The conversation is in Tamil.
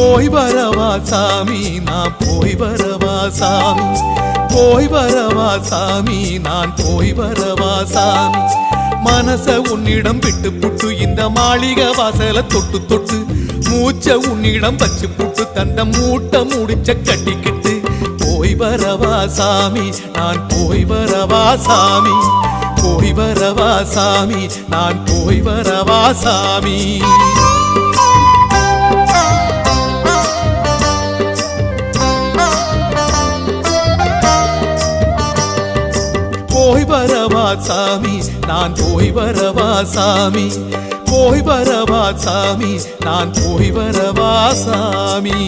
போய் வரவா சாமி நான் போய் வரவா சாமி, போய் வரவா சாமி நான் போய் வரவா சாமி. மனச உன்னிடம் விட்டு புட்டு இந்த மாளிகை வாசல தொட்டு தொட்டு, மூச்ச உன்னிடம் வச்சு புட்டு தந்த மூட்டை முடிச்ச கட்டிக்கிட்டு, போய் வரவா சாமி நான் போய் வரவா சாமி, போய் வரவா சாமி நான் போய் வரவா சாமி. போய் வரவா சாமி நான் போய் வரவா சாமி, போய் வரவா சாமி நான் போய் வரவா சாமி.